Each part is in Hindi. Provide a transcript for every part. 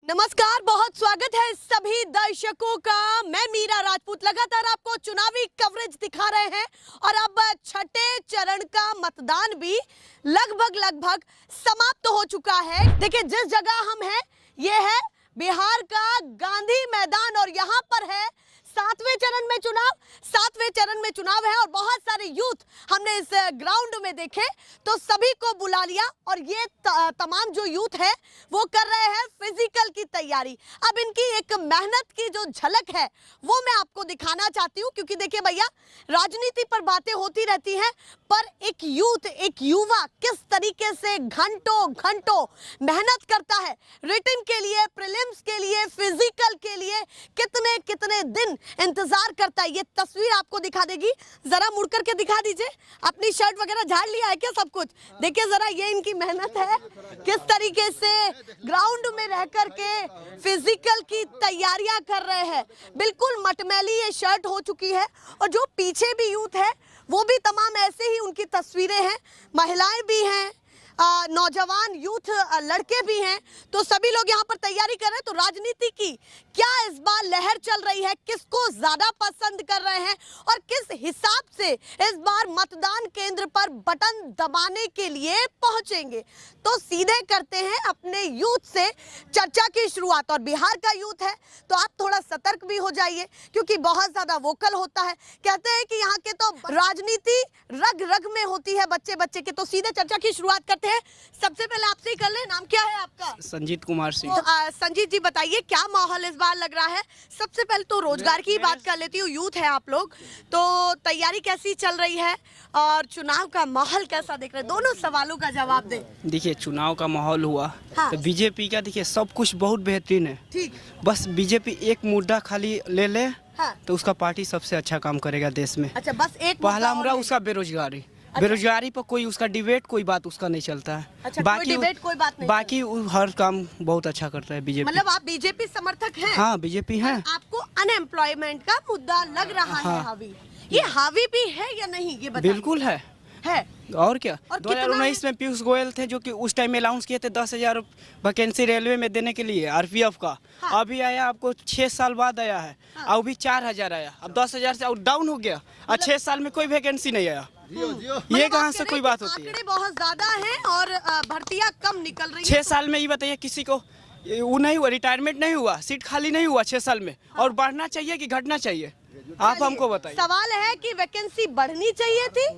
नमस्कार, बहुत स्वागत है सभी दर्शकों का। मैं मीरा राजपूत लगातार आपको चुनावी कवरेज दिखा रहे हैं और अब छठे चरण का मतदान भी लगभग समाप्त हो चुका है। देखिए, जिस जगह हम हैं ये है बिहार का गांधी मैदान और यहाँ पर है सातवें चरण में चुनाव है और बहुत सारे यूथ हमने इस ग्राउंड में देखे तो सभी को बुला लिया और ये तमाम जो यूथ है वो कर रहे हैं फिजिकल की तैयारी। अब इनकी एक मेहनत की जो झलक है वो मैं आपको दिखाना चाहती हूँ, क्योंकि देखिए भैया, राजनीति पर बातें होती रहती हैं पर एक यूथ, एक युवा किस तरीके से घंटों मेहनत करता है रिटन के लिए, प्रीलिम्स के लिए, फिजिकल के लिए, कितने दिन इंतजार करता है, ये तस्वीर आपको दिखा देगी। जरा मुड़ करके दिखा दीजिए, अपनी शर्ट वगैरह झाड़ लिया है क्या सब कुछ? देखिए जरा, ये इनकी मेहनत है, किस तरीके से ग्राउंड में रह करके फिजिकल की तैयारियां कर रहे हैं। बिल्कुल मटमैली ये शर्ट हो चुकी है और जो पीछे भी यूथ है वो भी तमाम ऐसे ही उनकी तस्वीरें हैं, महिलाएं भी हैं, नौजवान यूथ लड़के भी हैं, तो सभी लोग यहाँ पर तैयारी कर रहे हैं। तो राजनीति की क्या इस बार लहर चल रही है, किसको ज्यादा पसंद कर रहे हैं और किस हिसाब से इस बार मतदान केंद्र पर बटन दबाने के लिए पहुंचेंगे, तो सीधे करते हैं अपने यूथ से चर्चा की शुरुआत। और बिहार का यूथ है तो आप थोड़ा सतर्क भी हो जाइए, क्योंकि बहुत ज्यादा वोकल होता है। कहते हैं कि यहाँ के तो राजनीति रग रग में होती है बच्चे के। तो सीधे चर्चा की शुरुआत करते हैं। सबसे पहले आपसे ही कर ले, नाम क्या है आपका? संजीत कुमार सिंह। तो, संजीत जी बताइए, क्या माहौल इस बार लग रहा है? सबसे पहले तो रोजगार की बात कर लेती हूँ। यूथ है आप लोग, तो तैयारी कैसी चल रही है और चुनाव का माहौल कैसा देख रहे हैं? दोनों सवालों का जवाब दें। देखिए, चुनाव का माहौल हुआ हाँ। तो बीजेपी का देखिए सब कुछ बहुत बेहतरीन है। ठीक, बस बीजेपी एक मुद्दा खाली ले ले हाँ। तो उसका पार्टी सबसे अच्छा काम करेगा देश में। अच्छा, बस एक पहला मुद्दा मुद्दा और उसका बेरोजगारी। बेरोजगारी पर कोई उसका डिबेट, कोई बात उसका नहीं चलता है। अच्छा, कोई डिबेट, कोई बात नहीं। बाकी हर काम बहुत अच्छा करता है बीजेपी। मतलब आप बीजेपी समर्थक हैं? हाँ, बीजेपी है। आपको अनएम्प्लॉयमेंट का मुद्दा लग रहा है हाँ। हावी? ये हावी भी है या नहीं, ये बताइए। बिल्कुल है। और क्या, और 2019 में पीयूष गोयल थे जो कि उस टाइम में अनाउंस किए थे 10,000 वैकेंसी रेलवे में देने के लिए आरपीएफ का। हाँ। अभी आया आपको 6 साल बाद आया है। हाँ। और भी 4,000 आया, अब 10,000 से और डाउन हो गया और 6 साल में कोई वैकेंसी नहीं आया। ये कहाँ से कोई बात होती है? आंकड़े बहुत ज्यादा हैं और भर्तियां कम निकल रही 6 साल में ये बताइए, किसी को वो नहीं हुआ, रिटायरमेंट नहीं हुआ, सीट खाली नहीं हुआ 6 साल में। और बढ़ना चाहिए कि घटना चाहिए, आप हमको बताइए। सवाल है कि वैकेंसी बढ़नी चाहिए थी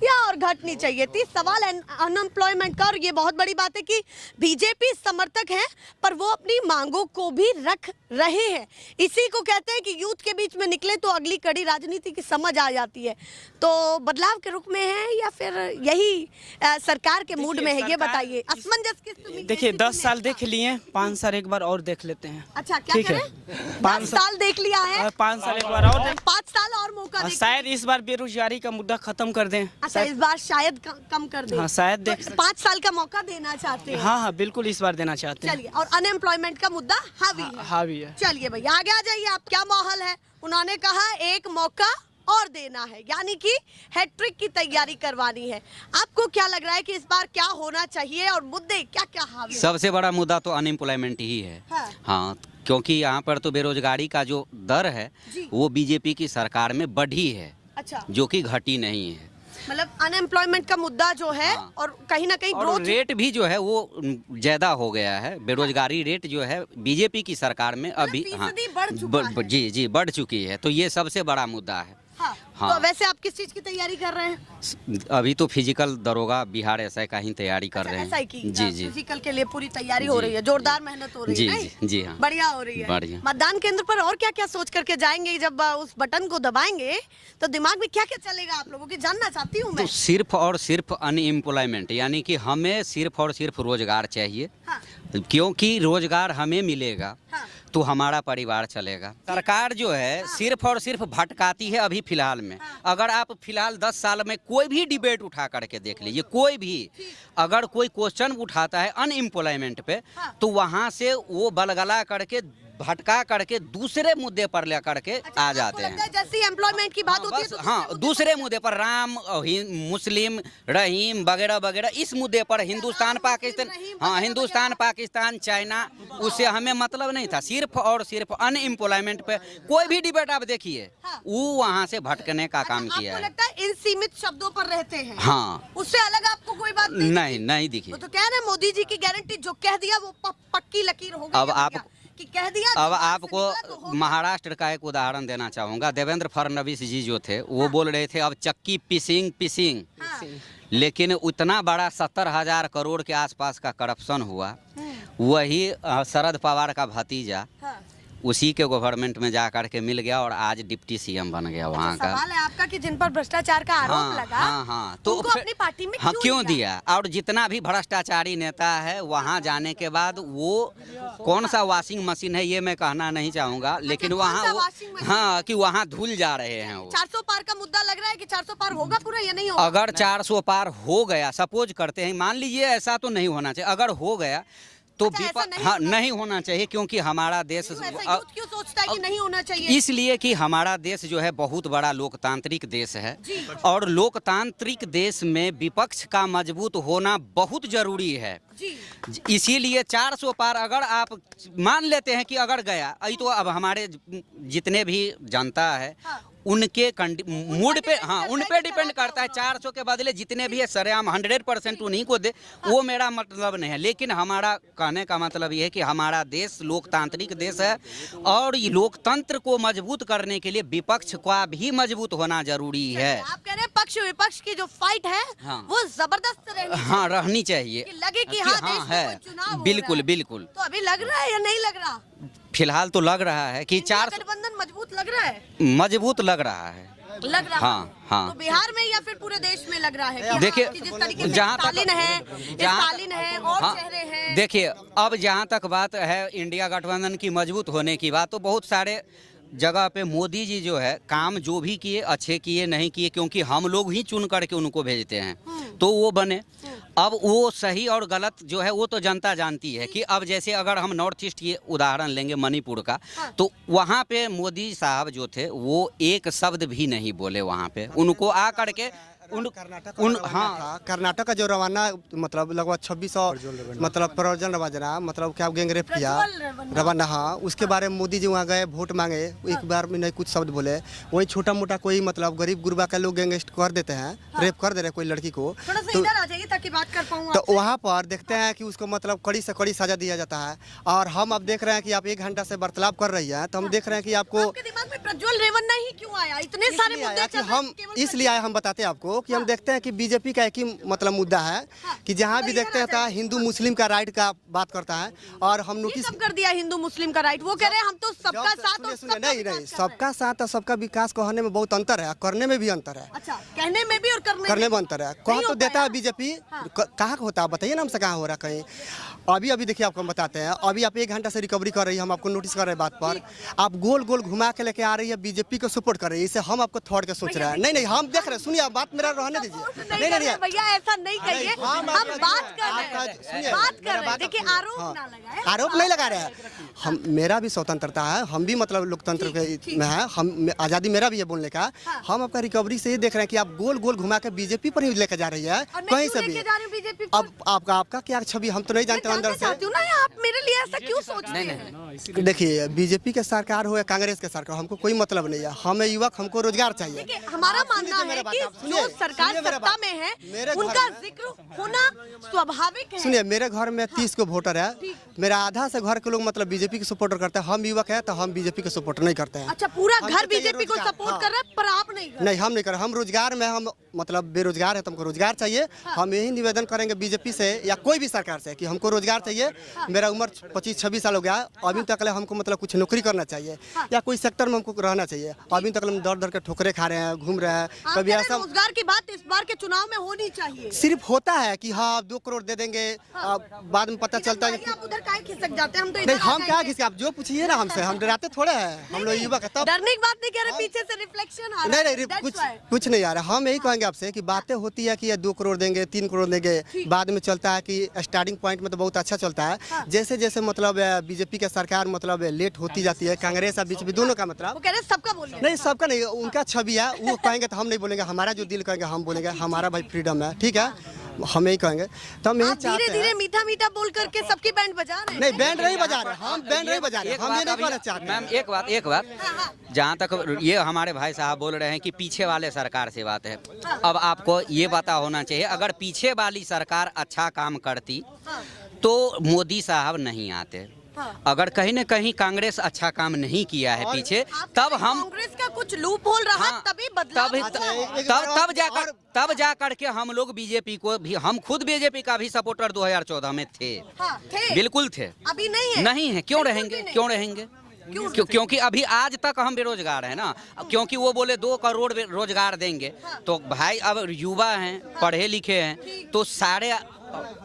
या और घटनी चाहिए थी, सवाल अनएम्प्लॉयमेंट का। और ये बहुत बड़ी बात है कि बीजेपी समर्थक हैं पर वो अपनी मांगों को भी रख रहे हैं। इसी को कहते हैं कि यूथ के बीच में निकले तो अगली कड़ी राजनीति की समझ आ जाती है। तो बदलाव के रुख में है या फिर यही सरकार के मूड में है, ये बताइए। असमंजस किस? देखिए, 10 साल देख लिए, 5 साल एक बार और देख लेते हैं। अच्छा, क्या ठीक है, करें? 5 साल देख लिया है, 5 साल एक बार और 5 साल और मौका शायद इस बार बेरोजगारी का मुद्दा खत्म कर दें। अच्छा, इस बार शायद कम कर दे। हाँ, शायद देख 5 साल का मौका देना चाहते हैं। हाँ, बिल्कुल इस बार देना चाहते हैं। चलिए, और अनएम्प्लॉयमेंट का मुद्दा हावी है। हावी है। चलिए भैया, आगे आ जाइए आप। क्या माहौल है? उन्होंने कहा एक मौका और देना है, यानी कि हैट्रिक की तैयारी करवानी है। आपको क्या लग रहा है कि इस बार क्या होना चाहिए और मुद्दे क्या क्या हावी? सबसे बड़ा मुद्दा तो अनएम्प्लॉयमेंट ही है। हाँ, क्योंकि यहाँ पर तो बेरोजगारी का जो दर है वो बीजेपी की सरकार में बढ़ी है। अच्छा, जो कि घटी नहीं है। मतलब अनएम्प्लॉयमेंट का मुद्दा जो है, हाँ। और कहीं ना कहीं और ग्रोथ रेट भी जो है वो ज्यादा हो गया है। बेरोजगारी रेट जो है बीजेपी की सरकार में अभी बढ़ चुका है। जी बढ़ चुकी है। तो ये सबसे बड़ा मुद्दा है। हाँ। हाँ। तो वैसे आप किस चीज की तैयारी कर रहे हैं? अभी तो फिजिकल दरोगा बिहार एसआई का ही तैयारी कर रहे SI हैं। की जी फिजिकल के लिए पूरी तैयारी हो रही है, जोरदार मेहनत हो रही है। नहीं? जी हाँ, बढ़िया हो रही है। बढ़िया। मतदान केंद्र पर और क्या क्या सोच करके जाएंगे? जब उस बटन को दबाएंगे तो दिमाग में क्या क्या चलेगा आप लोगों की, जानना चाहती हूँ मैं। तो सिर्फ और सिर्फ अनएम्प्लॉयमेंट, यानी कि हमें सिर्फ और सिर्फ रोजगार चाहिए। हाँ। क्योंकि रोजगार हमें मिलेगा हाँ। तो हमारा परिवार चलेगा। सरकार जो है सिर्फ और सिर्फ भटकाती है अभी फिलहाल में। अगर आप फिलहाल 10 साल में कोई भी डिबेट उठा करके देख लीजिए, कोई भी अगर कोई क्वेश्चन उठाता है अनएम्प्लॉयमेंट पे, तो वहाँ से वो बलगला करके भटका करके दूसरे मुद्दे पर ले करके आ जाते हैं। जैसे एम्प्लॉयमेंट की बात होती है बस तो हाँ, दूसरे मुद्दे पर राम मुस्लिम रहीम वगैरह वगैरह, इस मुद्दे पर हिंदुस्तान पाकिस्तान, हाँ हिंदुस्तान पाकिस्तान चाइना, उससे हमें मतलब नहीं था। सिर्फ और सिर्फ अनएम्प्लॉयमेंट पे कोई भी डिबेट आप देखिए, वो वहाँ से भटकने का काम किया आपको है। लगता है इन सीमित शब्दों पर रहते हैं? हाँ, उससे अलग आपको कोई बात नहीं दिखी। वो तो कह रहे हैं मोदी जी की गारंटी, जो कह दिया वो पक्की लकीर हो गई। अब आप कि कह दिया अब तो आपको महाराष्ट्र का एक उदाहरण देना चाहूँगा। देवेंद्र फडणवीस जी जो थे वो बोल रहे थे अब चक्की पिसिंग, लेकिन उतना बड़ा 70,000 करोड़ के आसपास का करप्शन हुआ। वही शरद पवार का भतीजा उसी के गवर्नमेंट में जा करके मिल गया और आज डिप्टी सीएम बन गया वहाँ का। सवाल है आपका कि जिन पर भ्रष्टाचार का आरोप लगा, हाँ, तो उनको अपनी पार्टी में क्यों दिया? और जितना भी भ्रष्टाचारी नेता है वहाँ जाने के बाद वो कौन सा वॉशिंग मशीन है ये मैं कहना नहीं चाहूँगा, लेकिन वहाँ हाँ कि वहाँ धुल जा रहे हैं वो। 400 पार का मुद्दा लग रहा है कि 400 पार होगा पूरा या नहीं होगा? अगर 400 पार हो गया, सपोज करते हैं, मान लीजिए ऐसा तो नहीं होना चाहिए, अगर हो गया तो हाँ नहीं होना चाहिए, क्योंकि हमारा देश क्यों सोचता है कि नहीं होना चाहिए? इसलिए कि हमारा देश जो है बहुत बड़ा लोकतांत्रिक देश है, और लोकतांत्रिक देश में विपक्ष का मजबूत होना बहुत जरूरी है। इसीलिए 400 पार अगर आप मान लेते हैं कि अगर गया, तो अब हमारे जितने भी जनता है उनके मूड पे, हाँ उन पे डिपेंड करता है। 400 के बदले जितने भी है सरेआम 100% उन्हीं को दे, वो मेरा मतलब नहीं है। लेकिन हमारा कहने का मतलब ये है कि हमारा देश लोकतांत्रिक देश है, और ये लोकतंत्र को मजबूत करने के लिए विपक्ष का भी मजबूत होना जरूरी है। आप कह रहे हैं पक्ष विपक्ष की जो फाइट है वो जबरदस्त रहनी चाहिए, लगे कि हाँ देश में कोई चुनाव हो बिल्कुल रहा है। बिल्कुल। तो अभी लग रहा है या नहीं लग रहा? फिलहाल तो लग रहा है कि 400 गठबंधन मजबूत लग रहा है, मजबूत लग रहा है। हाँ। तो बिहार में या फिर पूरे देश में लग रहा है? देखिए जिस तरीके से जहाँ स्टालिन है और चेहरे हैं। देखिए अब जहाँ तक बात है इंडिया गठबंधन की मजबूत होने की बात, तो बहुत सारे जगह पे मोदी जी जो है काम जो भी किए, अच्छे किए नहीं किए, क्योंकि हम लोग ही चुन करके उनको भेजते हैं तो वो बने। अब वो सही और गलत जो है वो तो जनता जानती है कि अब जैसे अगर हम नॉर्थ ईस्ट की उदाहरण लेंगे मणिपुर का, तो वहाँ पे मोदी साहब जो थे वो एक शब्द भी नहीं बोले वहाँ पे, उनको आ करके कर्नाटक का जो रवाना मतलब लगभग 2600 मतलब प्रवर्जन रवाना मतलब क्या गैंगरेप किया रवाना, हाँ उसके बारे में मोदी जी वहाँ गए, वोट मांगे, एक बार में नहीं कुछ शब्द बोले। वही छोटा मोटा कोई मतलब गरीब गुरबा के लोग गैंगरेप कर देते हैं, रेप कर दे रहे कोई लड़की को, तो इधर आ जाइए ताकि बात कर पाऊं। तो वहाँ पर देखते हैं कि उसको मतलब कड़ी से कड़ी सजा दिया जाता है। और हम अब देख रहे हैं कि आप 1 घंटा से वार्तालाप कर रही है, तो हम देख रहे हैं कि आपको दिमाग में प्रज्वल रेवन्ना ही क्यों आया? इतने सारे मुद्दे चल रहे हैं, हम इसलिए आए, हम बताते हैं आपको कि हम देखते हैं कि बीजेपी का एक ही मतलब मुद्दा है कि जहाँ भी देखते हैं तो हिंदू मुस्लिम का राइट का बात करता है। और हम नोटिस कर दिया हिंदू मुस्लिम का राइट, वो कह रहे हैं हम तो सबका साथ और सबका नहीं सबका साथ और सबका विकास कहने में बहुत अंतर है, करने में भी अंतर है। अच्छा, कहने में भी और करने में अंतर है। कहाँ तो देता है बीजेपी, कहाँ होता है बताइए ना, हमसे कहाँ हो रहा कहीं। अभी देखिए आपको हम बताते हैं, अभी आप 1 घंटा से रिकवरी कर रही है, हम आपको नोटिस कर रहे हैं बात पर, आप गोल गोल घुमा के लेके आ रही है, बीजेपी को सपोर्ट कर रही है, इसे हम आपको थोड़ के सोच रहे हैं। नहीं हम देख रहे हैं, सुनिए बात मेरा रहने दीजिए। नहीं भैया ऐसा नहीं कहिए, हम बात कर रहे हैं, देखिए आरोप ना लगाएं। आरोप नहीं लगा रहे हैं हम, मेरा भी स्वतंत्रता है, हम भी मतलब लोकतंत्र में है, हम आज़ादी मेरा भी है बोलने का। हम आपका रिकवरी से ये देख रहे हैं कि आप गोल गोल घुमा के बीजेपी पर ही लेकर जा रही है, कहीं से भी। अब आपका क्या छवि हम तो नहीं जानते अंदर से। आप मेरे लिए ऐसा क्यों सोचते हैं? देखिए बीजेपी के सरकार हो या कांग्रेस के सरकार, हमको कोई मतलब नहीं है, हमें युवक हमको रोजगार चाहिए। हमारा मानना है कि जो सरकार सत्ता में है उनका जिक्र होना स्वाभाविक है। सुनिए मेरे घर में 30 को वोटर है, मेरा आधा से घर के लोग मतलब बीजेपी के सपोर्टर करते हैं, हम युवक है तो हम बीजेपी के सपोर्टर नहीं करते हैं। अच्छा, पूरा घर बीजेपी को सपोर्ट कर रहा है पर आप नहीं? हम नहीं कर रहे, हम रोजगार में, हम मतलब बेरोजगार है तो हमको रोजगार चाहिए। हम यही निवेदन करेंगे बीजेपी से या कोई भी सरकार से कि हमको रोजगार चाहिए। मेरा उम्र 25-26 साल हो गया, अभी तक हमको मतलब कुछ नौकरी करना चाहिए या कोई सेक्टर में हमको रहना चाहिए। अभी तक हम दर दर के ठोकरे खा रहे हैं, घूम रहे हैं। कभी ऐसा रोजगार की की बात इस बार के चुनाव में होनी चाहिए। सिर्फ होता है कि हाँ 2 करोड़ दे देंगे, बाद में पता चलता है कि आप उधर काहे खिसक जाते हैं, हम तो नहीं, इधर हम आ क्या जाएंगे। किसी आप जो पूछिए ना हमसे, हम डराते थोड़े हैं, हम लोग युवक है तब। डरने की बात नहीं कह रहे, पीछे से रिफ्लेक्शन आ रहा है। नहीं कुछ नहीं आ रहा। हम यही कहेंगे आपसे कि बातें होती है कि ये 2 करोड़ देंगे, 3 करोड़ देंगे, बाद में चलता है कि स्टार्टिंग पॉइंट में तो बहुत अच्छा चलता है। जैसे जैसे मतलब बीजेपी का सरकार मतलब लेट होती जाती है, कांग्रेस और बीजेपी दोनों का मतलब वो कह रहे हैं सबका बोलिए। नहीं, सबका नहीं, उनका छवि है, वो कहेंगे तो हम नहीं बोलेंगे, हमारा जो दिल कहेंगे हम बोलेंगे, हमारा भाई फ्रीडम है, ठीक है, हम यही कहेंगे। तो हम यही चाहते धीरे धीरे हैं। मीठा मीठा बोल करके सबकी बैंड बजा रहे हैं। नहीं, बैंड नहीं बजा रहे, हम बैंड नहीं बजा रहे, हम ये नहीं कहना चाहते। मैम एक बात जहाँ तक ये हमारे भाई साहब बोल रहे हैं कि पीछे वाले सरकार से बात है, अब आपको ये पता होना चाहिए, अगर पीछे वाली सरकार अच्छा काम करती तो मोदी साहब नहीं आते। अगर कहीं न कहीं कांग्रेस अच्छा काम नहीं किया है पीछे, तब हम कांग्रेस का कुछ लूप होल रहा, तभी बदलाव तब जा करके हम लोग बीजेपी को भी, हम खुद बीजेपी का भी सपोर्टर 2014 में थे, थे। बिल्कुल थे। अभी नहीं है, नहीं है, क्यों रहेंगे? क्योंकि अभी आज तक हम बेरोजगार हैं ना, क्योंकि वो बोले 2 करोड़ रोजगार देंगे, तो भाई अब युवा हैं, पढ़े लिखे हैं, तो सारे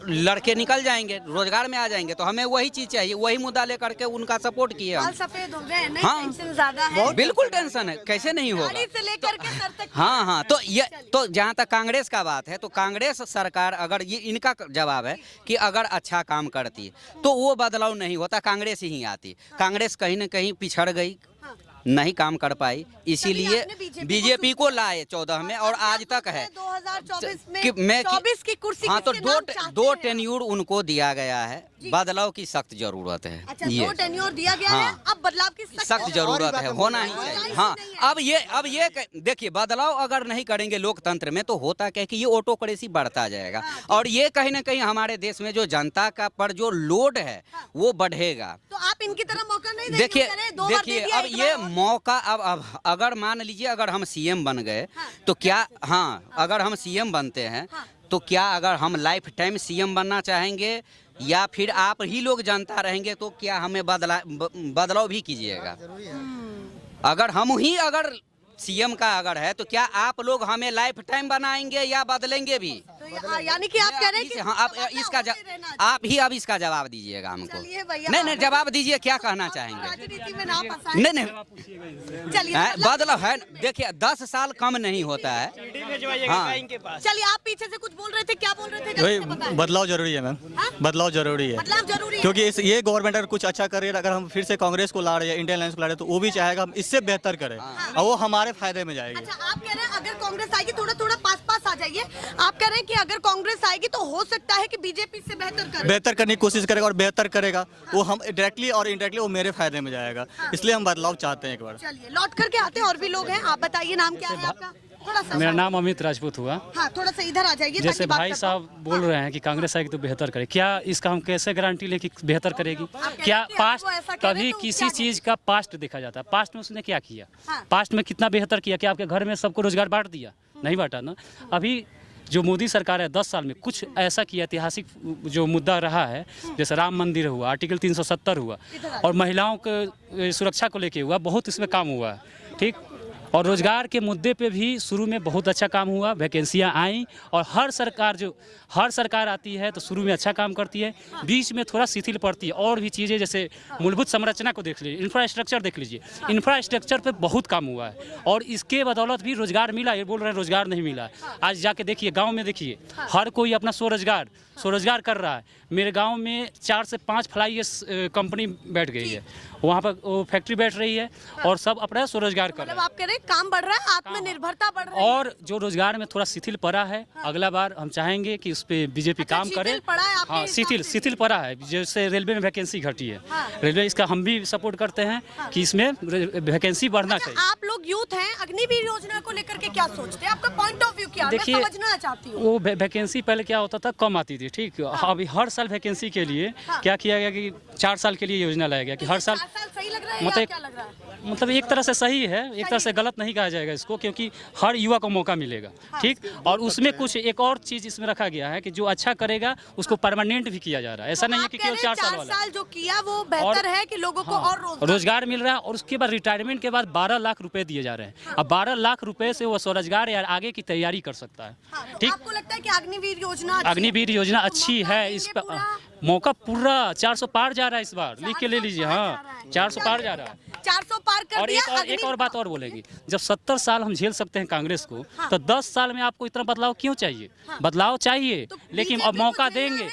लड़के निकल जाएंगे, रोजगार में आ जाएंगे, तो हमें वही चीज चाहिए, वही मुद्दा लेकर के उनका सपोर्ट किए हम। बाल सफेद हो गए, नहीं हाँ, टेंशन ज्यादा है, बिल्कुल टेंशन है, कैसे नहीं होगा। गाड़ी से लेकर के सर तक। हाँ, तो ये तो जहाँ तक कांग्रेस का बात है, तो कांग्रेस सरकार, अगर ये इनका जवाब है कि अगर अच्छा काम करती तो वो बदलाव नहीं होता, कांग्रेस ही आती। कांग्रेस कहीं न कहीं पिछड़ गई, नहीं काम कर पाई, इसीलिए बीजेपी को लाए 14 में, और आज तक है 2024 में 24 की कुर्सी। हाँ, तो 2 टेन्यूर उनको दिया गया है, बदलाव की सख्त जरूरत है। अच्छा, ये 2 टेन्योर दिया गया है, अब बदलाव की सख्त जरूरत है, होना ही चाहिए। हाँ, अब ये देखिए, बदलाव अगर नहीं करेंगे लोकतंत्र में तो होता क्या कि ये ऑटोक्रेसी बढ़ता जाएगा, और ये कहीं ना कहीं हमारे देश में जो जनता का पर जो लोड है वो बढ़ेगा। तो आप इनकी तरह मौका नहीं देखिए देंगे? अब ये मौका, अब अगर मान लीजिए अगर हम सीएम बन गए तो क्या, हाँ, अगर हम सीएम बनते हैं तो क्या अगर हम लाइफ टाइम सीएम बनना चाहेंगे, या फिर आप ही लोग जानता रहेंगे, तो क्या हमें बदलाव भी कीजिएगा? अगर हम ही अगर सीएम का अगर है तो क्या आप लोग हमें लाइफ टाइम बनाएंगे या बदलेंगे भी? तो यानी कि आप कह रहे हैं कि हाँ, आप आप ही अब इसका जवाब दीजिएगा हमको। नहीं, जवाब दीजिए, क्या कहना चाहेंगे? राजनीति में ना फंसाएं। नहीं, चलिए, बदलाव है, देखिए 10 साल कम नहीं होता है। हाँ, चलिए, आप पीछे से कुछ बोल रहे थे, क्या बोल रहे थे? वही बदलाव जरूरी है मैम, बदलाव जरूरी है, बदलाव जरूरी है, क्योंकि ये गवर्नमेंट अगर कुछ अच्छा करे, अगर हम फिर से कांग्रेस को ला रहे हैं, इंडियन अलायंस को ला रहे हैं, तो वो भी चाहेगा हम इससे बेहतर करें, और वो हमारे फायदे में जाएगी। अच्छा, आप कह रहे हैं अगर कांग्रेस आएगी, थोड़ा पास आ जाइए, आप कह रहे हैं कि अगर कांग्रेस आएगी तो हो सकता है कि बीजेपी से बेहतर करने की कोशिश करेगा, और बेहतर करेगा, वो हम डायरेक्टली और इनडायरेक्टली वो मेरे फायदे में जाएगा, इसलिए हम बदलाव चाहते हैं एक बार। चलिए, लौट करके आते हैं, और भी लोग हैं, आप बताइए नाम क्या है आपका? थोड़ा सा मेरा नाम अमित राजपूत हुआ। हाँ, थोड़ा सा इधर आ जाइए। जैसे भाई साहब बोल रहे हैं कि कांग्रेस आएगी तो बेहतर करे, क्या इसका हम कैसे गारंटी ले कि बेहतर करेगी? क्या पास्ट, कभी किसी चीज का पास्ट देखा जाता है, पास्ट में उसने क्या किया, पास्ट में कितना बेहतर किया? क्या आपके घर में सबको रोजगार बांट दिया? नहीं बांटा ना। अभी जो मोदी सरकार है 10 साल में कुछ ऐसा किया, ऐतिहासिक जो मुद्दा रहा है, जैसे राम मंदिर हुआ, आर्टिकल 370 हुआ, और महिलाओं के सुरक्षा को लेके हुआ, बहुत इसमें काम हुआ है, ठीक। और रोजगार के मुद्दे पे भी शुरू में बहुत अच्छा काम हुआ, वैकेंसियां आई, और हर सरकार आती है तो शुरू में अच्छा काम करती है, बीच में थोड़ा शिथिल पड़ती है, और भी चीज़ें जैसे मूलभूत संरचना को देख लीजिए, इंफ्रास्ट्रक्चर देख लीजिए, इंफ्रास्ट्रक्चर पे बहुत काम हुआ है, और इसके बदौलत भी रोजगार मिला। ये बोल रहे हैं रोजगार नहीं मिला, आज जाके देखिए गाँव में, देखिए हर कोई अपना स्वरोजगार कर रहा है। मेरे गांव में 4 से 5 फ्लाई कंपनी बैठ गई है, वहाँ पर वो फैक्ट्री बैठ रही है, और सब अपना स्वरोजगार कर रहे हैं। आप कह रहे हैं काम बढ़ रहा है, आत्मनिर्भरता बढ़ रही है, और जो रोजगार में थोड़ा शिथिल पड़ा है, अगला बार हम चाहेंगे कि उस पर बीजेपी काम करे। हाँ, शिथिल पड़ा है, जैसे रेलवे में वैकेंसी घटी है, रेलवे, इसका हम भी सपोर्ट करते हैं कि इसमें वैकेंसी बढ़ना चाहिए। आप लोग यूथ हैं, अग्निवीर योजना को लेकर के क्या सोचते हैं? आपका पॉइंट ऑफ व्यू क्या है? देखिए, मैं समझना चाहती हूँ। वो वैकेंसी पहले क्या होता था, कम आती थी, ठीक। अभी हर साल वैकेंसी के लिए क्या किया गया कि 4 साल के लिए योजना लाया गया कि हर साल, सही लग रहा है, मतलब क्या लग रहा है? मतलब एक तरह से सही है, एक तरह से गलत नहीं कहा जाएगा इसको, क्योंकि हर युवा को मौका मिलेगा, ठीक। और उसमें कुछ एक और चीज़ इसमें रखा गया है कि जो अच्छा करेगा उसको परमानेंट भी किया जा रहा है। ऐसा नहीं है कि केवल 4 साल वाला। 4 साल जो किया वो बेहतर है कि लोगों को और रोजगार मिल रहा है, और उसके बाद रिटायरमेंट के बाद 12 लाख रुपए दिए जा रहे हैं। अब 12 लाख रुपए से वो स्वरोजगार या आगे की तैयारी कर सकता है, ठीक। आपको लगता है कि अग्निवीर योजना अग्निवीर योजना अच्छी है, इस पर मौका पूरा 400 पार जा रहा है इस बार, लिख के ले लीजिए। हाँ, 400 पार जा रहा है। 400 पार कर और दिया। एक और बात और बोलेंगी, जब 70 साल हम झेल सकते हैं कांग्रेस को, तो 10 साल में आपको इतना बदलाव क्यों चाहिए? बदलाव चाहिए, लेकिन अब मौका देंगे।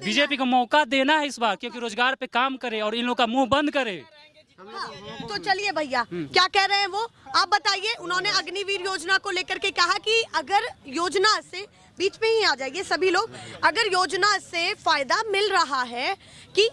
बीजेपी को मौका देना है इस बार, क्योंकि रोजगार पे काम करे और इन लोगों का मुंह बंद करे। तो चलिए भैया, क्या कह रहे हैं वो आप बताइए। उन्होंने अग्निवीर योजना को लेकर के कहा कि अगर योजना से, बीच में ही आ जाइए सभी लोग, अगर योजना से फायदा मिल रहा है कि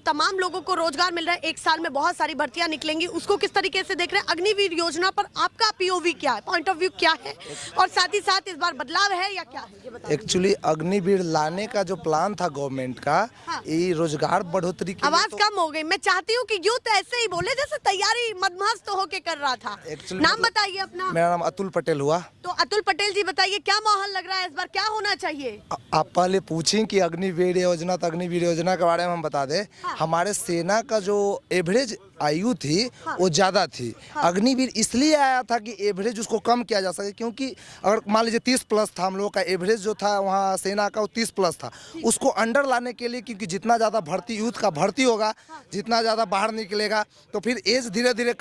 तमाम लोगों को रोजगार मिल रहा है, 1 साल में बहुत सारी भर्तियां निकलेंगी, उसको किस तरीके से देख रहे हैं? अग्निवीर योजना पर आपका पीओवी क्या है, पॉइंट ऑफ व्यू क्या है, और साथ ही साथ इस बार बदलाव है या क्या है, ये बताइए। एक्चुअली अग्निवीर लाने का जो प्लान था गवर्नमेंट का, ये रोजगार बढ़ोतरी के आवाज कम हो गई। मैं चाहती हूँ कि यूथ ऐसे ही बोले जैसे तैयारी मदमस्त होके कर रहा था। नाम बताइए अपना। मेरा नाम अतुल पटेल हुआ। तो अतुल पटेल जी बताइए, क्या माहौल लग रहा है इस बार, क्या होना चाहिए? आप पहले पूछें कि अग्निवीर योजना, तो अग्निवीर योजना के बारे में हम बता दें। हमारे सेना का जो एवरेज आयु थी वो ज्यादा थी। अग्निवीर इसलिए आया था कि एवरेज उसको कम किया जा सके, क्योंकि अगर मान लीजिए 30 प्लस था हम लोग का एवरेज जो था वहाँ सेना का, वो 30 प्लस था। उसको अंडर लाने के लिए, क्योंकि जितना ज़्यादा भर्ती यूथ का भर्ती होगा, जितना ज़्यादा बाहर निकलेगा, तो फिर एज धीरे धीरे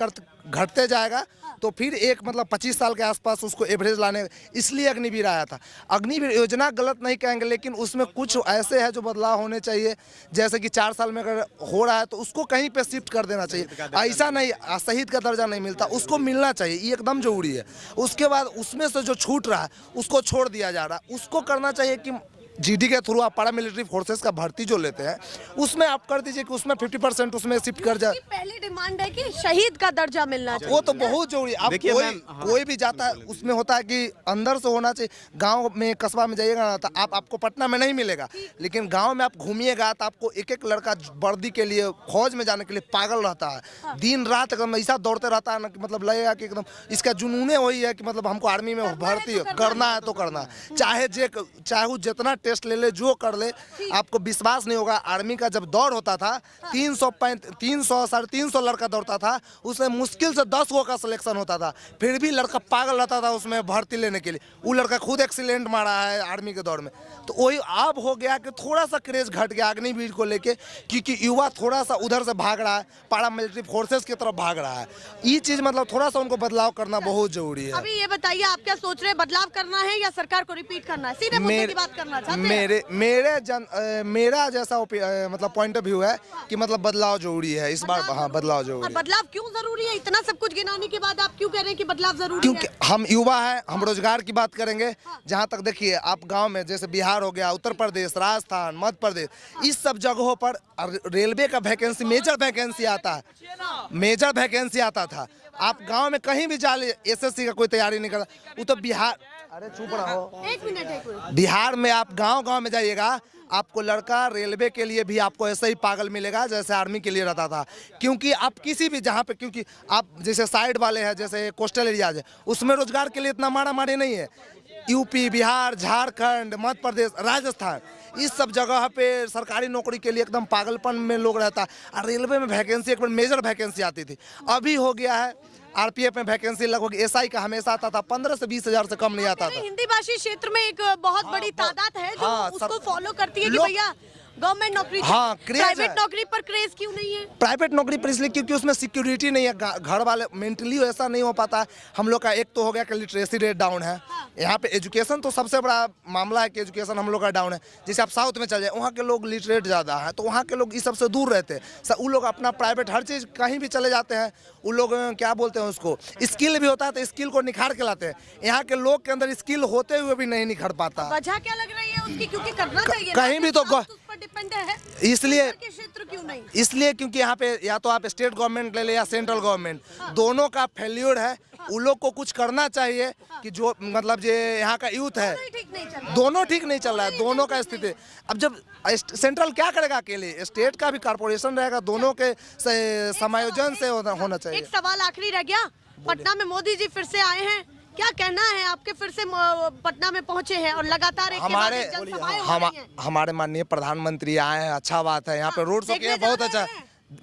घटते जाएगा, तो फिर एक मतलब 25 साल के आसपास उसको एवरेज लाने, इसलिए अग्निवीर आया था। अग्निवीर योजना गलत नहीं कहेंगे, लेकिन उसमें कुछ ऐसे है जो बदलाव होने चाहिए, जैसे कि 4 साल में अगर हो रहा है तो उसको कहीं पे शिफ्ट कर देना चाहिए। ऐसा नहीं, शहीद का दर्जा नहीं मिलता, उसको मिलना चाहिए, ये एकदम जरूरी है। उसके बाद उसमें से जो छूट रहा है उसको छोड़ दिया जा रहा है, उसको करना चाहिए कि जीडी के थ्रू आप पैरामिलिट्री फोर्सेस का भर्ती जो लेते हैं उसमें आप कर दीजिए कि उसमें 50% उसमें शिफ्ट कर जाए। पहली डिमांड है कि शहीद का दर्जा मिलना चाहिए। वो तो बहुत जरूरी। आप कोई भी जाता है उसमें होता है कि अंदर से होना चाहिए। गांव में कस्बा में जाइएगा ना, तो आपको पटना में नहीं मिलेगा, लेकिन गांव में आप घूमिएगा तो आपको एक एक लड़का वर्दी के लिए, फौज में जाने के लिए पागल रहता है, दिन रात एकदम ऐसा दौड़ते रहता है ना कि मतलब लगेगा कि एकदम इसका जुनूने वही है कि मतलब हमको आर्मी में भर्ती करना है तो करना है, चाहे वो जितना टेस्ट ले ले, जो कर ले, आपको विश्वास नहीं होगा। आर्मी का जब दौड़ होता था 300 साढ़े 300 लड़का दौड़ता था, उसमें मुश्किल से 10 गो का सिलेक्शन होता था, फिर भी लड़का पागल रहता था उसमें भर्ती लेने के लिए। वो लड़का खुद एक्सीलेंट मारा है आर्मी के दौड़ में। तो वही अब हो गया कि थोड़ा सा क्रेज घट गया अग्निवीर को लेके, क्योंकि युवा थोड़ा सा उधर से भाग रहा है, पैरामिलिट्री फोर्सेस की तरफ भाग रहा है। ये चीज मतलब थोड़ा सा उनको बदलाव करना बहुत जरूरी है। अभी ये बताइए, आप क्या सोच रहे हैं, बदलाव करना है या सरकार को रिपीट करना है? सीधे मुद्दे की बात करना चाहते हैं? मेरा जैसा मतलब पॉइंट ऑफ व्यू है कि मतलब बदलाव जरूरी है इस बार। हाँ, बदलाव जरूरी है। बदलाव क्यों जरूरी है? इतना सब कुछ गिनाने के बाद आप क्यों कह रहे हैं कि बदलाव जरूरी है? क्योंकि हम युवा हैं, हम रोजगार की बात करेंगे। जहाँ तक देखिए, आप गांव में जैसे बिहार हो गया, उत्तर प्रदेश, राजस्थान, मध्य प्रदेश, इस सब जगहों पर रेलवे का वैकेंसी, मेजर वैकेंसी आता था। आप गांव में कहीं भी जा ले, एसएससी का कोई तैयारी नहीं करता, वो तो बिहार, अरे चुप रहो, एक मिनट। बिहार में आप गांव में जाइएगा, आपको लड़का रेलवे के लिए भी आपको ऐसे ही पागल मिलेगा जैसे आर्मी के लिए रहता था। क्योंकि आप किसी भी जहाँ पे, क्योंकि आप जैसे साइड वाले हैं, जैसे कोस्टल एरियाज है, उसमें रोजगार के लिए इतना मारा मारी नहीं है। यूपी, बिहार, झारखंड, मध्य प्रदेश, राजस्थान, इस सब जगह पे सरकारी नौकरी के लिए एकदम पागलपन में लोग रहता है। और रेलवे में वैकेंसी एक बार मेजर वैकेंसी आती थी, अभी हो गया है आरपीएफ में वैकेंसी लगभग एसआई का हमेशा आता था, 15 से 20 हजार से कम नहीं आता था। हिंदी भाषी क्षेत्र में एक बहुत बड़ी तादाद है जो उसको फॉलो करती है कि भैया गवर्नमेंट नौकरी, प्राइवेट नौकरी पर क्रेज क्यों नहीं है? प्राइवेट नौकरी पर इसलिए क्योंकि उसमें सिक्योरिटी नहीं है, घर वाले मेंटली ऐसा नहीं हो पाता। हम लोग का एक तो हो गया कि लिटरेसी रेट डाउन है। यहाँ पे एजुकेशन तो सबसे बड़ा मामला है कि एजुकेशन हम लोग का डाउन है। जैसे आप साउथ में चले जाए, वहाँ के लोग लिटरेट ज़्यादा है, तो वहाँ के लोग इस सबसे दूर रहते हैं। वो लोग अपना प्राइवेट हर चीज़ कहीं भी चले जाते हैं। वो लोग क्या बोलते हैं उसको, स्किल भी होता है तो स्किल को निखार के लाते हैं। यहाँ के लोग के अंदर स्किल होते हुए भी नहीं निखर पाता। वजह क्या लग रही है उसकी? क्योंकि करना चाहिए कहीं भी तो पर डिपेंड है, इसलिए के क्षेत्र क्यों नहीं? इसलिए क्योंकि यहाँ पे या तो आप स्टेट गवर्नमेंट ले ले या सेंट्रल गवर्नमेंट, दोनों का फेल्यूर है। उन लोग को कुछ करना चाहिए कि जो मतलब जो यहाँ का यूथ है, दोनों ठीक नहीं चल रहा है, दोनों का स्थिति। अब जब सेंट्रल क्या करेगा अकेले, स्टेट का भी कॉर्पोरेशन रहेगा, दोनों के समायोजन से होना चाहिए। एक सवाल आखिरी रह गया, पटना में मोदी जी फिर से आए हैं, क्या कहना है आपके? फिर से पटना में पहुंचे हैं और लगातार एक हमारे माननीय प्रधानमंत्री आए हैं, अच्छा बात है। यहाँ पे रोड शो किया, बहुत अच्छा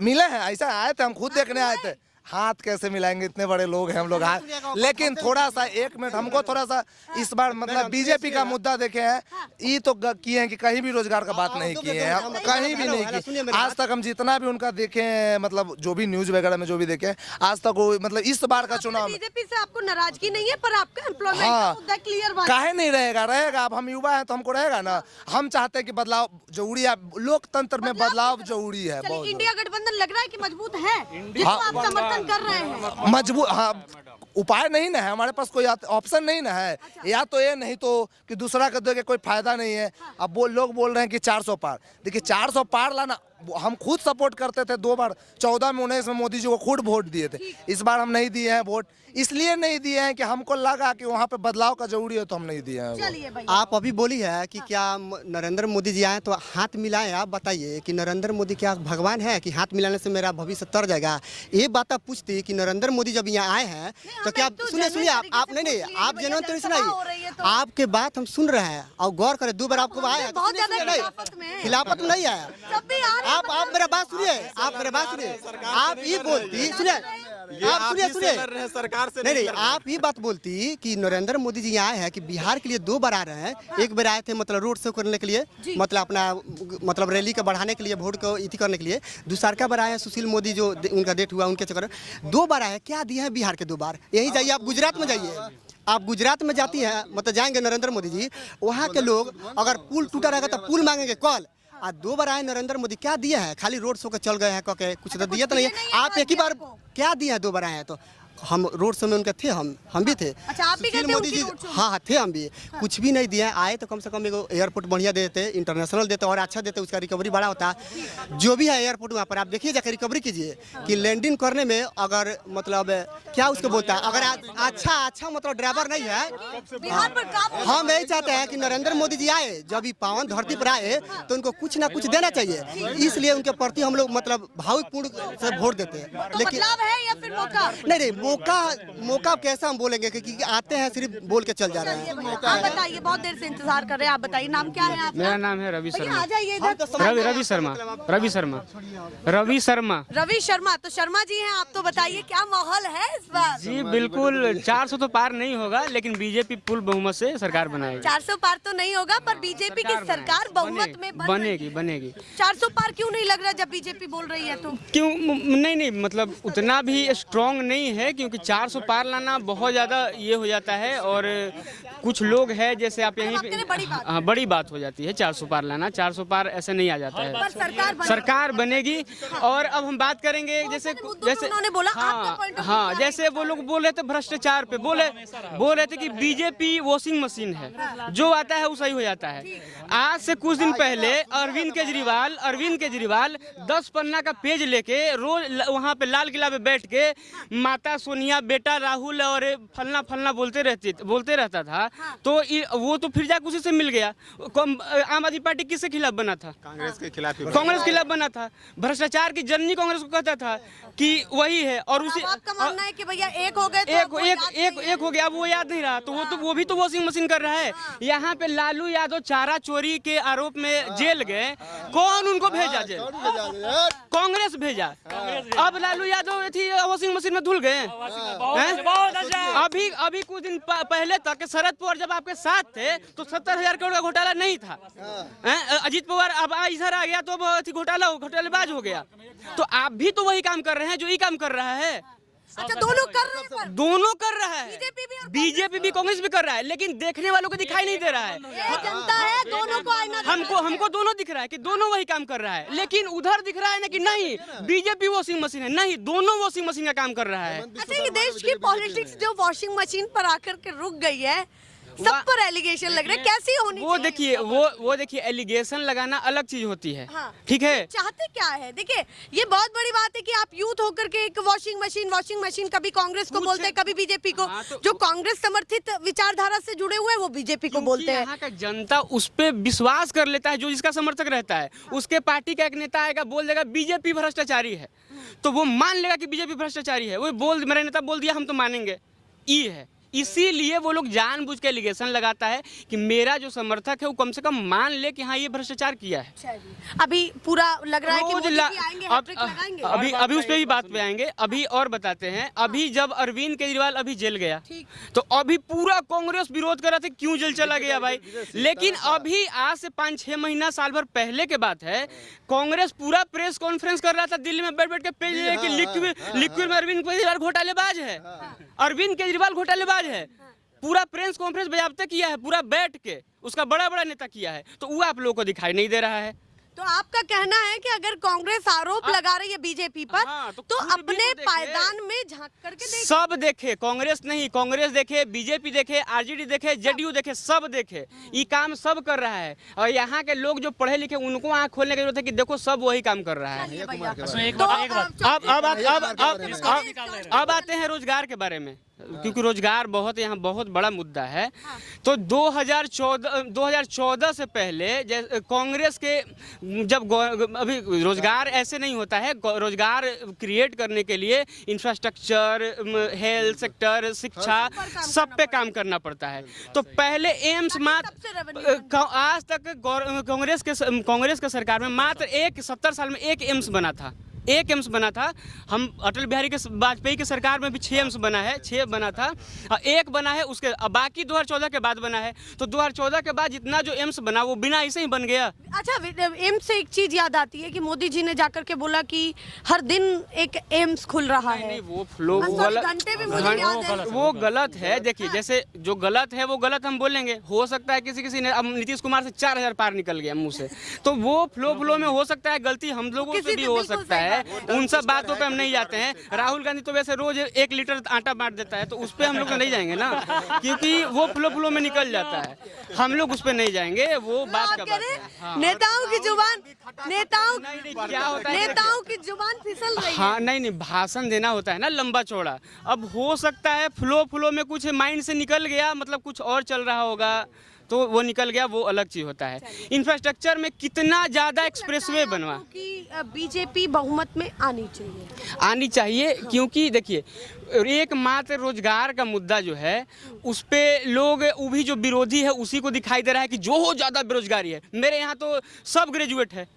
मिले हैं। ऐसा आए थे, हम खुद देखने आए थे। हाथ कैसे मिलाएंगे, इतने बड़े लोग हैं हम लोग हाथ। लेकिन थोड़ा सा 1 मिनट हमको थोड़ा सा इस बार मतलब बीजेपी का मुद्दा देखे हैं, ये तो किए हैं कि कहीं भी रोजगार का बात नहीं किए हैं, कहीं भी नहीं की। आज तक हम जितना भी उनका देखे हैं, मतलब जो भी न्यूज वगैरह में जो भी देखे, आज तक वो मतलब इस बार का चुनाव बीजेपी से आपको नाराजगी नहीं है, पर आपका एम्प्लॉयमेंट का मुद्दा क्लियर बात काहे नहीं रहेगा। अब हम युवा हैं तो हमको रहेगा ना। हम चाहते हैं कि बदलाव जरूरी है, लोकतंत्र में बदलाव जरूरी है। इंडिया गठबंधन लग रहा है कि मजबूत है, जिसको आप समर्थन कर रहे हैं। मजबूत, हाँ, उपाय नहीं ना है हमारे पास, कोई ऑप्शन नहीं ना है। या तो ये नहीं तो कि दूसरा कर दोगे, कोई फायदा नहीं है। अब लोग बोल रहे हैं कि 400 पार। देखिए 400 पार लाना, हम खुद सपोर्ट करते थे 2 बार, 14 में 19 में मोदी जी को खुद वोट दिए थे। इस बार हम नहीं दिए हैं वोट, इसलिए नहीं दिए हैं कि हमको लगा कि वहाँ पे बदलाव का जरूरी है, तो हम नहीं दिए हैं। आप अभी बोली है कि क्या नरेंद्र मोदी जी आए तो हाथ मिलाएं। आप बताइए कि नरेंद्र मोदी क्या भगवान है कि हाथ मिलाने से मेरा भविष्य तर जाएगा? ये बात आप पूछती कि नरेंद्र मोदी जब यहाँ आए हैं तो क्या सुनिए आप नहीं आप जनवन तो सुनाइए, आपके बात हम सुन रहे हैं और गौर करें। 2 बार आपको आया, खिलाफत नहीं आया। आप मेरा बात सुनिए, आप ये बोलती सुनिए, आप सुनिए सरकार से नहीं, आप ही बात बोलती कि नरेंद्र मोदी जी आए हैं कि बिहार के लिए 2 बार आ रहे हैं। एक बार आए थे मतलब रोड शो करने के लिए, मतलब अपना मतलब रैली को बढ़ाने के लिए, वोट को इति करने के लिए। दूसरा बार आए हैं सुशील मोदी, जो उनका डेथ हुआ उनके चक्कर। 2 बार आए, क्या दिए हैं बिहार के 2 बार? यही जाइए आप गुजरात में जाइए, आप गुजरात में जाती है मतलब जाएंगे नरेंद्र मोदी जी, वहाँ के लोग अगर पुल टूटा रहेगा तो पुल मांगेंगे कल। आज 2 बार आए नरेंद्र मोदी, क्या दिए हैं? खाली रोड शो के चल गए हैं, कुछ तो दिया तो नहीं है। आप एक ही बार क्या दिया है? 2 बार आए हैं तो हम रोड शो में उनके थे, हम भी थे। अच्छा, आप भी गए थे उनकी रोड शो में? हाँ थे, हम भी। कुछ भी नहीं दिए, आए तो कम से कम एगो एयरपोर्ट बढ़िया देते, इंटरनेशनल देते और अच्छा देते, उसका रिकवरी बड़ा होता। जो भी है एयरपोर्ट वहाँ पर आप देखिए, जाकर रिकवरी कीजिए कि लैंडिंग करने में अगर मतलब क्या उसको बोलता है, अगर अच्छा मतलब ड्राइवर नहीं है। हम यही चाहते हैं कि नरेंद्र मोदी जी आए, जब ये पावन धरती पर आए तो उनको कुछ ना कुछ देना चाहिए, इसलिए उनके प्रति हम लोग मतलब भावपूर्ण से वोट देते हैं। लेकिन है या फिर मौका? नहीं, मौका कैसा हम बोलेंगे कि आते हैं सिर्फ बोल के चल जा रहे हैं। आप बताइए, बहुत देर से इंतजार कर रहे हैं, आप बताइए नाम क्या है आपका? मेरा नाम है रवि शर्मा। आ जाइए इधर। रवि शर्मा। तो शर्मा जी हैं आप, तो बताइए क्या माहौल है इस बार? जी बिल्कुल 400 तो पार नहीं होगा, लेकिन बीजेपी फुल बहुमत से सरकार बनाएगी। 400 पार तो नहीं होगा, पर बीजेपी की सरकार बहुमत में बनेगी। 400 पार क्यों नहीं लग रहा जब बीजेपी बोल रही है तो? क्यों नहीं मतलब उतना भी स्ट्रॉन्ग नहीं है, क्योंकि 400 पार लाना बहुत ज़्यादा ये हो जाता है। और कुछ लोग हैं जैसे आप यहीं पे, हाँ बड़ी बात हो जाती है 400 पार लाना। 400 पार ऐसे नहीं आ जाता है, सरकार बनेगी। और अब हम बात करेंगे जैसे उन्होंने बोला, हाँ जैसे वो लोग बोल रहे थे भ्रष्टाचार पे, बोल रहे थे कि बीजेपी वॉशिंग मशीन है, जो आता है वो सही हो जाता है। आज से कुछ दिन पहले अरविंद केजरीवाल 10 पन्ना का पेज लेके रोज वहाँ पे लाल किला पे बैठ के माता सोनिया, बेटा राहुल और फलना बोलते रहता था। तो वो तो फिर जाकर उसी से मिल गया। आम आदमी पार्टी किसके खिलाफ बना था? कांग्रेस के खिलाफ बना था। भ्रष्टाचार की जननी कांग्रेस को कहता था कि वही है। और उसी आपका मानना है कि भैया एक हो गए, एक हो गया, अब वो याद नहीं रहा, तो वो भी तो वॉशिंग मशीन कर रहा है। यहाँ पे लालू यादव चारा चोरी के आरोप में जेल गए, कौन उनको भेजा जेल? कांग्रेस भेजा। अब लालू यादव थी वॉशिंग मशीन में धुल गए। अभी कुछ दिन पहले तक शरद पवार जब आपके साथ थे तो 70,000 करोड़ का घोटाला नहीं था। अजीत पवार अब इधर आ गया तो घोटालेबाज हो गया। तो आप भी तो वही काम कर रहे हैं जो ये काम कर रहा है। अच्छा, दोनों कर रहा है। बीजेपी भी कांग्रेस भी कर रहा है, लेकिन देखने वालों को दिखाई नहीं दे रहा है। जनता है, दोनों को आईना हमको दोनों दिख रहा है कि दोनों वही काम कर रहा है, लेकिन उधर दिख रहा है ना कि नहीं बीजेपी वॉशिंग मशीन है। नहीं, दोनों वॉशिंग मशीन का काम कर रहा है। अच्छा, ये देश की पॉलिटिक्स जो वॉशिंग मशीन पर आकर के रुक गई है, सब पर एलिगेशन लग रहे हैं, कैसी होनी वो चाहिए देखिए वो देखिए एलिगेशन लगाना अलग चीज होती है, ठीक है। चाहते क्या है? देखिए ये बहुत बड़ी बात है कि आप यूथ होकर के एक वॉशिंग मशीन कभी कांग्रेस को बोलते हैं, कभी बीजेपी को। जो कांग्रेस समर्थित विचारधारा से जुड़े हुए हैं वो बीजेपी को बोलते हैं। यहाँ का जनता उस पे विश्वास कर लेता है, जो जिसका समर्थक रहता है। उसके पार्टी का एक नेता आएगा, बोल देगा बीजेपी भ्रष्टाचारी है, तो वो मान लेगा कि बीजेपी भ्रष्टाचारी है। वो मेरा नेता बोल दिया, हम तो मानेंगे। ये है, इसीलिए वो लोग जानबूझ के एलिगेशन लगाता है कि मेरा जो समर्थक है वो कम से कम मान ले कि हाँ ये भ्रष्टाचार किया है। अभी पूरा लग रहा है कि मोदी जी आएंगे, हैट्रिक लगाएंगे। अभी उस पे भी बात पे आएंगे। अभी और बताते हैं, अभी जब अरविंद केजरीवाल अभी जेल गया, तो अभी पूरा कांग्रेस विरोध कर रहा था, क्यों जेल चला गया भाई। लेकिन अभी आज से 5-6 महीना साल भर पहले के बात है, कांग्रेस पूरा प्रेस कॉन्फ्रेंस कर रहा था दिल्ली में बैठ के पेज कि लिक्विड में अरविंद केजरीवाल घोटालेबाज है, अरविंद केजरीवाल घोटालेबाज है। पूरा प्रेस कॉन्फ्रेंस बजाबते किया है, पूरा बैठ के उसका बड़ा नेता किया है, तो वो आप लोगों को दिखाई नहीं दे रहा है। तो आपका कहना है कि अगर कांग्रेस आरोप लगा रही है बीजेपी पर, तो अपने पायदान में झांक करके देखे। सब देखे, कांग्रेस नहीं, कांग्रेस देखे, बीजेपी देखे, आरजेडी देखे, जेडीयू देखे, सब देखे, ये काम सब कर रहा है। और यहाँ के लोग जो पढ़े लिखे उनको आँख खोलने की जरूरत है कि देखो सब वही काम कर रहा है। अब आते हैं रोजगार के बारे में, क्योंकि रोजगार यहाँ बहुत बड़ा मुद्दा है। तो 2014 से पहले कांग्रेस के जब अभी रोजगार ऐसे नहीं होता है, रोजगार क्रिएट करने के लिए इंफ्रास्ट्रक्चर, हेल्थ सेक्टर, शिक्षा, सब पे काम करना पड़ता है। तो पहले एम्स मात्र आज तक कांग्रेस के सरकार में मात्र 70 साल में एक एम्स बना था, एक एम्स बना था। हम अटल बिहारी के वाजपेयी की सरकार में भी 6 एम्स बना है, 6 बना था, एक बना है उसके, बाकी 2014 के बाद बना है। तो 2014 के बाद जितना जो एम्स बना वो बिना ऐसे ही बन गया। अच्छा, एम्स से एक चीज याद आती है कि मोदी जी ने जाकर के बोला कि हर दिन एक एम्स खुल रहा है। नहीं, वो फ्लो वो गलत है। देखिए, जैसे जो गलत है वो गलत हम बोलेंगे, हो सकता है किसी ने, अब नीतीश कुमार से 4000 पार निकल गया मुंह से, तो वो फ्लो में हो सकता है गलती हम लोगों से भी हो सकता है। उन सब बातों पे हम नहीं जाते हैं। राहुल गांधी तो वैसे रोज 1 लीटर आटा बांट देता है, तो उस पे हम लोग नहीं जाएंगे ना, क्योंकि वो फ्लो में निकल जाता है। हम लोग उस पे नहीं जाएंगे, वो बात का बात है। नेताओं की जुबान, क्या होता है, नेताओं की जुबान फिसल रही है। हाँ, नहीं, भाषण देना होता है ना लंबा चौड़ा। अब हो सकता है फ्लो में कुछ माइंड से निकल गया, मतलब कुछ और चल रहा होगा, तो वो निकल गया, वो अलग चीज होता है। इंफ्रास्ट्रक्चर में कितना ज्यादा एक्सप्रेसवे बनवा कि बीजेपी बहुमत में आनी चाहिए, क्योंकि देखिए एकमात्र रोजगार का मुद्दा जो है उस पे लोग, वो भी जो विरोधी है उसी को दिखाई दे रहा है कि जो ज्यादा बेरोजगारी है। मेरे यहाँ तो सब ग्रेजुएट है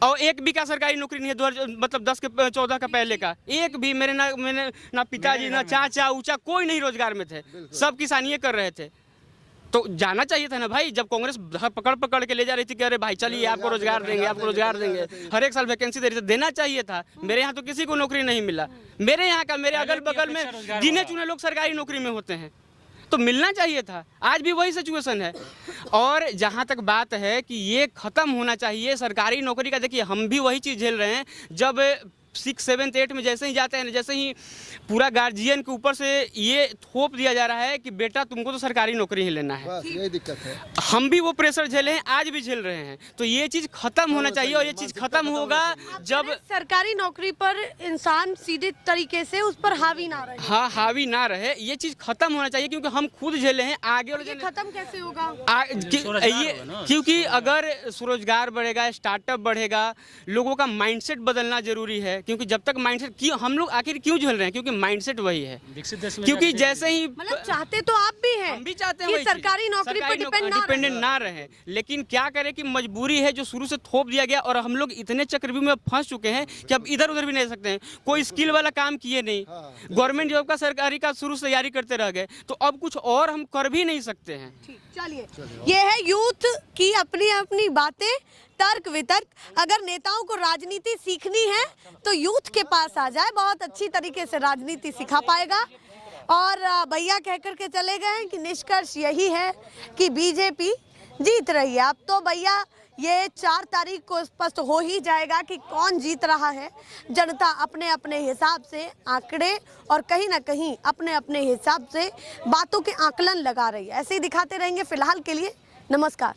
और एक भी का सरकारी नौकरी नहीं है, मतलब 10 के 14 का पहले का एक भी। मैंने ना पिताजी, ना चाचा ऊंचा कोई नहीं रोजगार में थे, सब किसानिये कर रहे थे। तो जाना चाहिए था ना भाई, जब कांग्रेस पकड़ के ले जा रही थी कि अरे भाई चलिए आपको रोजगार देंगे, आपको रोजगार देंगे, हर एक साल वैकेंसी दे रही थी, देना चाहिए था। मेरे यहाँ तो किसी को नौकरी नहीं मिला। मेरे यहाँ का, मेरे अगल बगल में गिने चुने लोग सरकारी नौकरी में होते हैं, तो मिलना चाहिए था। आज भी वही सिचुएशन है। और जहाँ तक बात है कि ये खत्म होना चाहिए सरकारी नौकरी का, देखिए हम भी वही चीज़ झेल रहे हैं। जब 6, 7, 8 में जैसे ही जाते हैं, जैसे ही पूरा गार्जियन के ऊपर से ये थोप दिया जा रहा है कि बेटा तुमको तो सरकारी नौकरी ही लेना है, बस यही दिक्कत है। हम भी वो प्रेशर झेले हैं, आज भी झेल रहे हैं। तो ये चीज़ खत्म होना चाहिए, और ये चीज़ खत्म होगा जब सरकारी नौकरी पर इंसान सीधे तरीके से उस पर हावी ना रहे। हाँ, हावी ना रहे, ये चीज़ खत्म होना चाहिए, क्योंकि हम खुद झेले हैं। आगे वाले खत्म कैसे होगा? ये क्योंकि अगर स्वरोजगार बढ़ेगा, स्टार्टअप बढ़ेगा, लोगों का माइंडसेट बदलना जरूरी है। क्योंकि जब तक माइंडसेट, क्यों हम लोग आखिर क्यों झेल रहे हैं, क्योंकि माइंडसेट वही है। क्योंकि जैसे ही, मतलब चाहते तो आप भी हैं, हम भी चाहते हैं कि सरकारी नौकरी पर डिपेंडेंट ना रहे, लेकिन क्या करें कि मजबूरी है जो शुरू से थोप दिया गया, और हम लोग इतने चक्रव्यूह में फंस चुके हैं कि अब इधर उधर भी नहीं सकते हैं। कोई स्किल वाला काम किए नहीं, गवर्नमेंट जॉब का, सरकारी का शुरू से तैयारी करते रह गए, तो अब कुछ और हम कर भी नहीं सकते हैं। चलिए, ये है यूथ की अपनी अपनी बातें, तर्क वितर्क। अगर नेताओं को राजनीति सीखनी है तो यूथ के पास आ जाए, बहुत अच्छी तरीके से राजनीति सिखा पाएगा। और भैया कह करके चले गए कि निष्कर्ष यही है कि बीजेपी जीत रही है। अब तो भैया ये 4 तारीख को स्पष्ट हो ही जाएगा कि कौन जीत रहा है। जनता अपने अपने हिसाब से आंकड़े और कहीं ना कहीं अपने अपने हिसाब से बातों के आकलन लगा रही है। ऐसे ही दिखाते रहेंगे। फिलहाल के लिए नमस्कार।